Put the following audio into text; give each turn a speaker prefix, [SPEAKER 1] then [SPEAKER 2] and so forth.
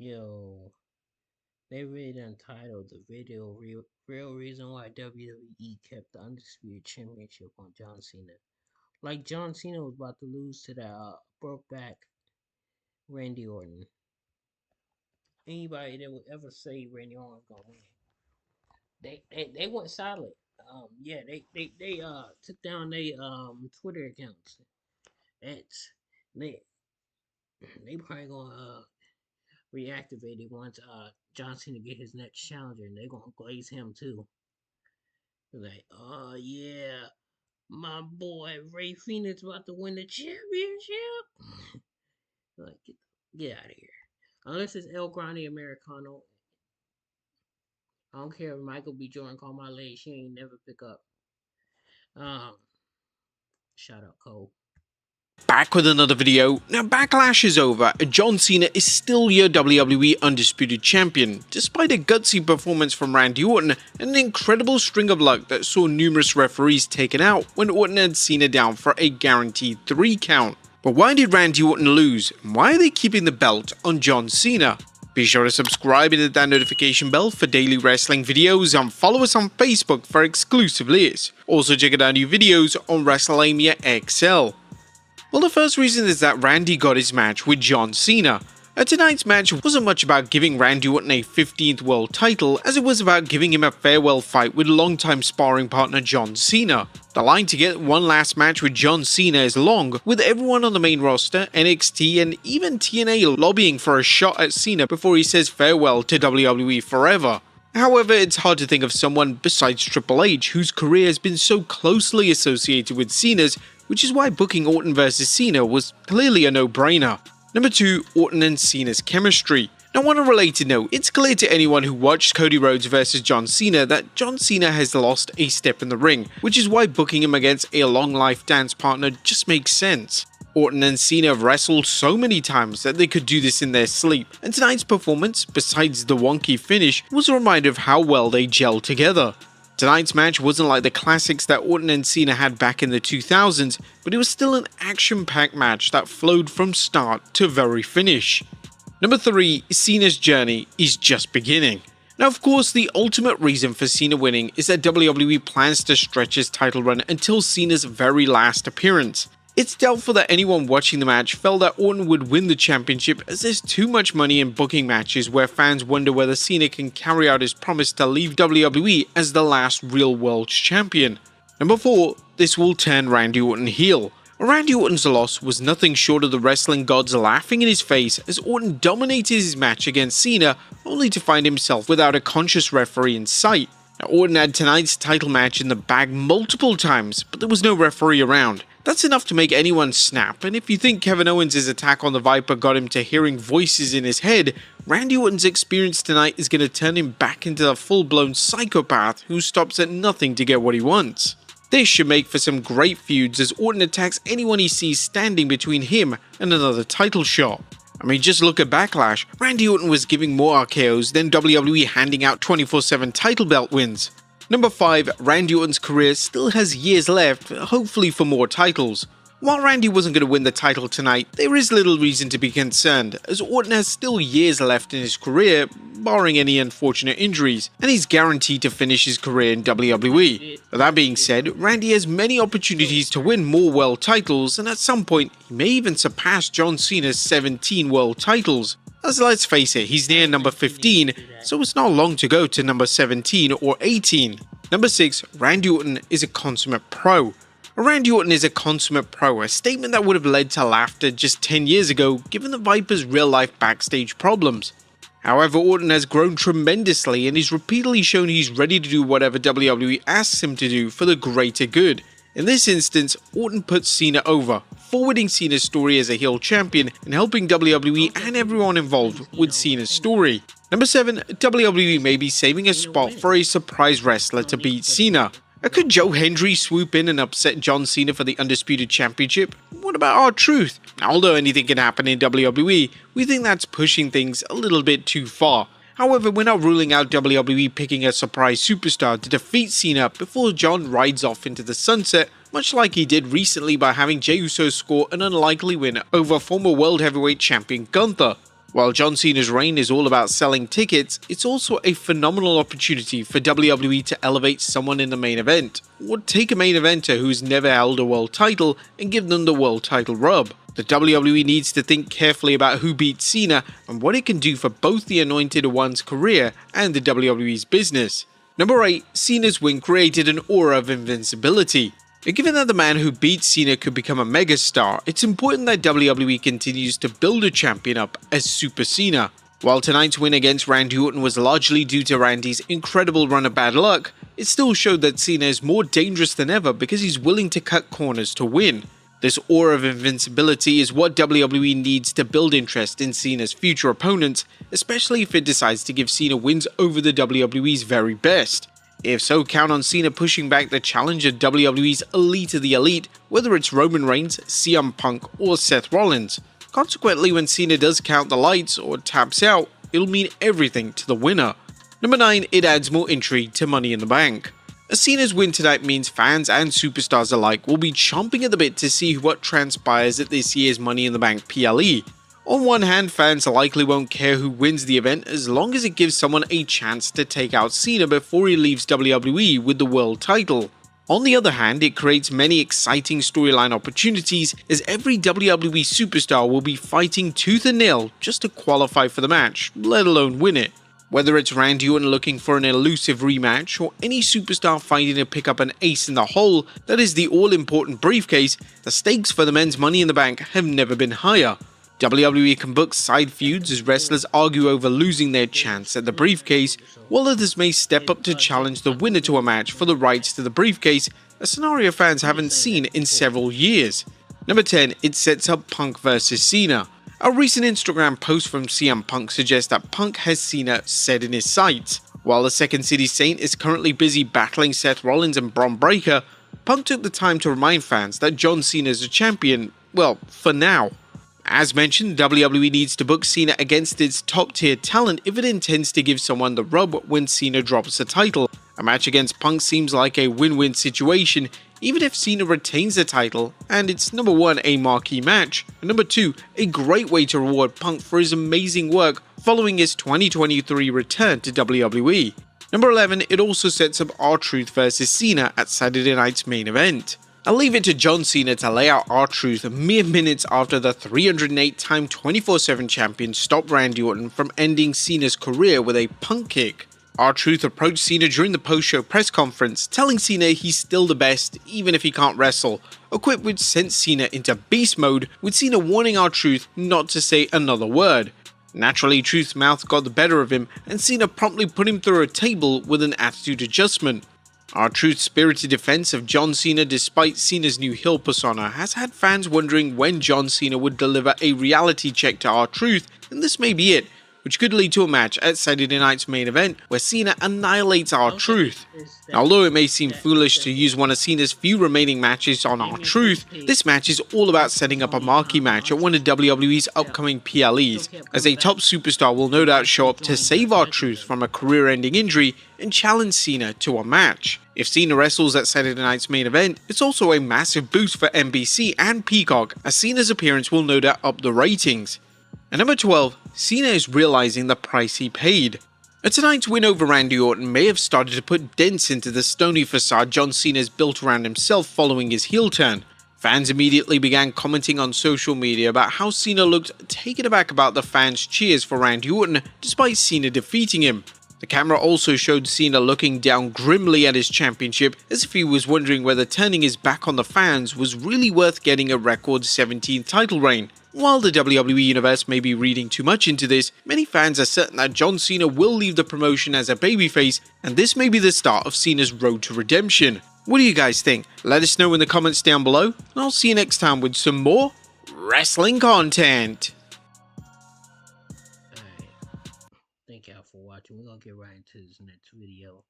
[SPEAKER 1] Yo, they really done titled the video real reason why WWE kept the Undisputed Championship on John Cena. Like John Cena was about to lose to that broke back Randy Orton. Anybody that would ever say Randy Orton's gonna win, they went silent. Yeah, they took down their Twitter accounts. It's they they probably gonna reactivate it once John Cena get his next challenger, and they gonna glaze him too. Like, oh yeah, my boy Ray Phoenix about to win the championship. Like, get out of here. Unless it's El Grande Americano. I don't care if Michael B. Jordan call my leg. She ain't never pick up. Um, Shout out Cole.
[SPEAKER 2] Back with another video. Now Backlash is over and John Cena is still your WWE Undisputed Champion, despite a gutsy performance from Randy Orton and an incredible string of luck that saw numerous referees taken out when Orton had Cena down for a guaranteed 3 count. But why did Randy Orton lose, and why are they keeping the belt on John Cena? Be sure to subscribe and hit that notification bell for daily wrestling videos and follow us on Facebook for exclusive lists. Also check out our new videos on WrestleMania XL. Well, the first reason is that Randy got his match with John Cena. Tonight's match wasn't much about giving Randy Orton a 15th world title as it was about giving him a farewell fight with longtime sparring partner John Cena. The line to get one last match with John Cena is long, with everyone on the main roster, NXT and even TNA lobbying for a shot at Cena before he says farewell to WWE forever. However, it's hard to think of someone besides Triple H whose career has been so closely associated with Cena's, which is why booking Orton vs Cena was clearly a no-brainer. Number 2, Orton and Cena's chemistry. Now on a related note, it's clear to anyone who watched Cody Rhodes vs John Cena that John Cena has lost a step in the ring, which is why booking him against a long-life dance partner just makes sense. Orton and Cena have wrestled so many times that they could do this in their sleep, and tonight's performance, besides the wonky finish, was a reminder of how well they gel together. Tonight's match wasn't like the classics that Orton and Cena had back in the 2000s, but it was still an action-packed match that flowed from start to very finish. Number 3, Cena's journey is just beginning. Now of course, the ultimate reason for Cena winning is that WWE plans to stretch his title run until Cena's very last appearance. It's doubtful that anyone watching the match felt that Orton would win the championship, as there's too much money in booking matches where fans wonder whether Cena can carry out his promise to leave WWE as the last real world champion. Number 4, this will turn Randy Orton heel. Randy Orton's loss was nothing short of the wrestling gods laughing in his face as Orton dominated his match against Cena, only to find himself without a conscious referee in sight. Now, Orton had tonight's title match in the bag multiple times, but there was no referee around. That's enough to make anyone snap, and if you think Kevin Owens' attack on the Viper got him to hearing voices in his head, Randy Orton's experience tonight is going to turn him back into a full-blown psychopath who stops at nothing to get what he wants. This should make for some great feuds as Orton attacks anyone he sees standing between him and another title shot. I mean, just look at Backlash. Randy Orton was giving more RKOs than WWE handing out 24/7 title belt wins. Number 5, Randy Orton's career still has years left, hopefully for more titles. While Randy wasn't going to win the title tonight, there is little reason to be concerned, as Orton has still years left in his career, barring any unfortunate injuries, and he's guaranteed to finish his career in WWE. But that being said, Randy has many opportunities to win more world titles, and at some point, he may even surpass John Cena's 17 world titles. As let's face it, he's near number 15, so it's not long to go to number 17 or 18. Number 6, Randy Orton is a consummate pro. Randy Orton is a consummate pro, a statement that would have led to laughter just 10 years ago given the Viper's real-life backstage problems. However, Orton has grown tremendously and he's repeatedly shown he's ready to do whatever WWE asks him to do for the greater good. In this instance, Orton puts Cena over, forwarding Cena's story as a heel champion and helping WWE and everyone involved with Cena's story. Number 7, WWE may be saving a spot for a surprise wrestler to beat Cena. Could Joe Hendry swoop in and upset John Cena for the Undisputed Championship? What about R-Truth? Although anything can happen in WWE, we think that's pushing things a little bit too far. However, we're not ruling out WWE picking a surprise superstar to defeat Cena before John rides off into the sunset, much like he did recently by having Jey Uso score an unlikely win over former World Heavyweight Champion Gunther. While John Cena's reign is all about selling tickets, it's also a phenomenal opportunity for WWE to elevate someone in the main event, or take a main eventer who's never held a world title and give them the world title rub. The WWE needs to think carefully about who beats Cena and what it can do for both the Anointed One's career and the WWE's business. Number 8, Cena's win created an aura of invincibility. Given that the man who beat Cena could become a megastar, it's important that WWE continues to build a champion up as Super Cena. While tonight's win against Randy Orton was largely due to Randy's incredible run of bad luck, it still showed that Cena is more dangerous than ever because he's willing to cut corners to win. This aura of invincibility is what WWE needs to build interest in Cena's future opponents, especially if it decides to give Cena wins over the WWE's very best. If so, count on Cena pushing back the challenge of WWE's Elite of the Elite, whether it's Roman Reigns, CM Punk, or Seth Rollins. Consequently, when Cena does count the lights or taps out, it'll mean everything to the winner. Number 9, it adds more intrigue to Money in the Bank. Cena's win tonight means fans and superstars alike will be chomping at the bit to see what transpires at this year's Money in the Bank PLE. On one hand, fans likely won't care who wins the event as long as it gives someone a chance to take out Cena before he leaves WWE with the world title. On the other hand, it creates many exciting storyline opportunities as every WWE superstar will be fighting tooth and nail just to qualify for the match, let alone win it. Whether it's Randy Orton looking for an elusive rematch or any superstar fighting to pick up an ace in the hole that is the all-important briefcase, the stakes for the men's Money in the Bank have never been higher. WWE can book side feuds as wrestlers argue over losing their chance at the briefcase, while others may step up to challenge the winner to a match for the rights to the briefcase, a scenario fans haven't seen in several years. Number 10, it sets up Punk vs Cena. A recent Instagram post from CM Punk suggests that Punk has Cena set in his sights. While the Second City Saint is currently busy battling Seth Rollins and Bron Breakker, Punk took the time to remind fans that John Cena is a champion, well, for now. As mentioned, WWE needs to book Cena against its top-tier talent if it intends to give someone the rub when Cena drops the title. A match against Punk seems like a win-win situation, even if Cena retains the title, and it's number 1, a marquee match, and number 2, a great way to reward Punk for his amazing work following his 2023 return to WWE. Number 11, it also sets up R-Truth vs Cena at Saturday night's main event. I'll leave it to John Cena to lay out R-Truth mere minutes after the 308-time 24/7 champion stopped Randy Orton from ending Cena's career with a Punk kick. R-Truth approached Cena during the post-show press conference, telling Cena he's still the best even if he can't wrestle, a quip which sent Cena into beast mode, with Cena warning R-Truth not to say another word. Naturally, Truth's mouth got the better of him, and Cena promptly put him through a table with an attitude adjustment. R-Truth's spirited defense of John Cena despite Cena's new heel persona has had fans wondering when John Cena would deliver a reality check to R-Truth, and this may be it, which could lead to a match at Saturday night's main event where Cena annihilates R-Truth. Now, although it may seem foolish to use one of Cena's few remaining matches on R-Truth, this match is all about setting up a marquee match at one of WWE's upcoming PLEs, as a top superstar will no doubt show up to save R-Truth from a career-ending injury and challenge Cena to a match. If Cena wrestles at Saturday night's main event, it's also a massive boost for NBC and Peacock, as Cena's appearance will no doubt up the ratings. At number 12, Cena is realizing the price he paid. Tonight's win over Randy Orton may have started to put dents into the stony facade John Cena's built around himself following his heel turn. Fans immediately began commenting on social media about how Cena looked taken aback about the fans' cheers for Randy Orton despite Cena defeating him. The camera also showed Cena looking down grimly at his championship as if he was wondering whether turning his back on the fans was really worth getting a record 17th title reign. While the WWE Universe may be reading too much into this, many fans are certain that John Cena will leave the promotion as a babyface, and this may be the start of Cena's road to redemption. What do you guys think? Let us know in the comments down below, and I'll see you next time with some more wrestling content.
[SPEAKER 1] Alright, thank y'all for watching. We're gonna get right into this next video.